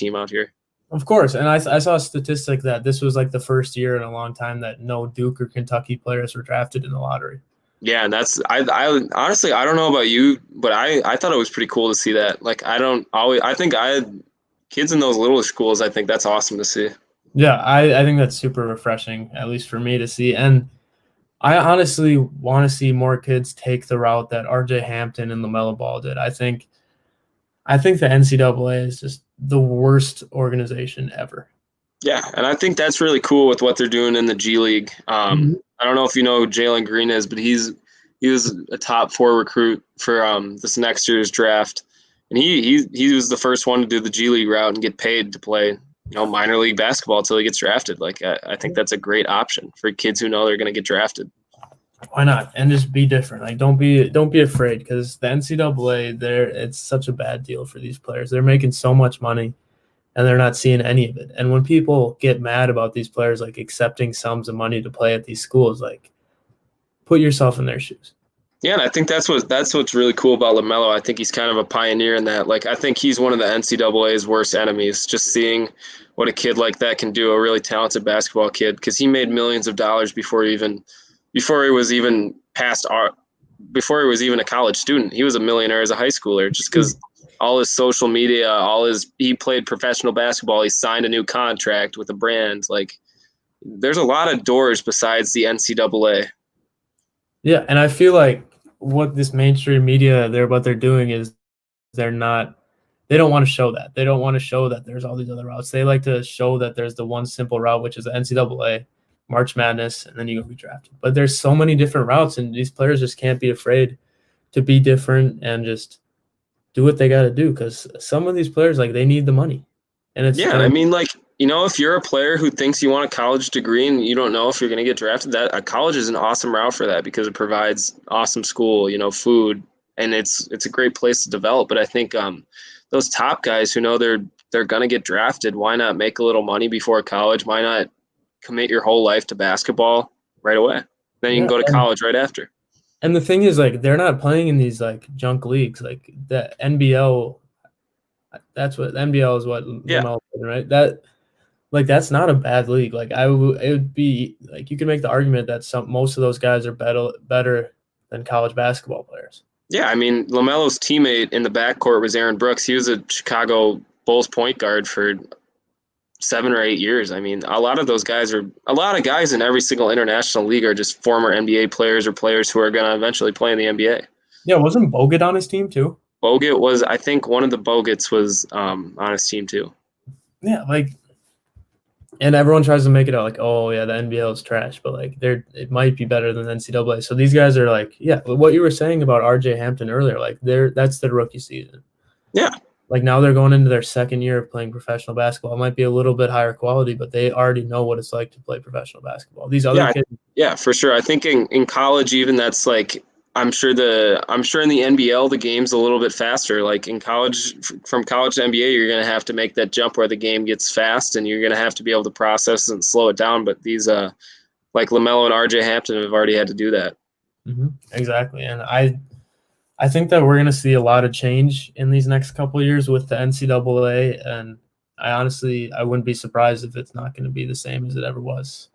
team out here. Of course, and I saw a statistic that this was like the first year in a long time that no Duke or Kentucky players were drafted in the lottery. Yeah, and that's I honestly I don't know about you, but I thought it was pretty cool to see that. Like I think kids in those little schools, I think that's awesome to see. Yeah, I think that's super refreshing, at least for me to see. And I honestly want to see more kids take the route that RJ Hampton and LaMelo Ball did. I think the NCAA is just the worst organization ever. Yeah, and I think that's really cool with what they're doing in the G League. I don't know if you know who Jalen Green is, but he was a top 4 recruit for this next year's draft, and he was the first one to do the G League route and get paid to play minor league basketball until he gets drafted. Like I think that's a great option for kids who know they're going to get drafted. Why not? And just be different. Like don't be afraid, because the NCAA it's such a bad deal for these players. They're making so much money and they're not seeing any of it. And when people get mad about these players like accepting sums of money to play at these schools, like put yourself in their shoes. Yeah, and I think that's what's really cool about LaMelo. I think he's kind of a pioneer in that. Like I think he's one of the NCAA's worst enemies. Just seeing what a kid like that can do, a really talented basketball kid, because he made millions of dollars before he was even a college student. He was a millionaire as a high schooler just because all his social media, he played professional basketball. He signed a new contract with a brand. Like there's a lot of doors besides the NCAA. Yeah, and I feel like what this mainstream media they're doing is they don't want to show that. They don't want to show that there's all these other routes. They like to show that there's the one simple route, which is the NCAA, March Madness, and then you go be drafted. But there's so many different routes, and these players just can't be afraid to be different and just do what they got to do, because some of these players, like, they need the money. And it's I mean, like, if you're a player who thinks you want a college degree and you don't know if you're going to get drafted, that a college is an awesome route for that because it provides awesome school, food, and it's a great place to develop. But I think those top guys who know they're going to get drafted, why not make a little money before college? Why not commit your whole life to basketball right away? Then you can go to college right after. And the thing is, like, they're not playing in these like junk leagues, like the NBL. That's what NBL is. What LaMelo, right? That's not a bad league. Like it would be like you can make the argument that most of those guys are better than college basketball players. Yeah, I mean, LaMelo's teammate in the backcourt was Aaron Brooks. He was a Chicago Bulls point guard for 7 or 8 years. I mean, a lot of guys in every single international league are just former NBA players or players who are going to eventually play in the NBA. Yeah, wasn't Bogut on his team too? Bogut was, I think one of the Bogut's was on his team too. Yeah, and everyone tries to make it out like, oh yeah, the NBL is trash, but like it might be better than the NCAA. So these guys are like, yeah, what you were saying about RJ Hampton earlier, like that's their rookie season. Yeah. Like now they're going into their second year of playing professional basketball. It might be a little bit higher quality, but they already know what it's like to play professional basketball. These other kids. Yeah, for sure. I think in college, even that's like, I'm sure in the NBL, the game's a little bit faster. Like in college, from college to NBA, you're going to have to make that jump where the game gets fast and you're going to have to be able to process and slow it down. But these, like LaMelo and RJ Hampton have already had to do that. Mm-hmm. Exactly. And I think that we're going to see a lot of change in these next couple of years with the NCAA. And I wouldn't be surprised if it's not going to be the same as it ever was.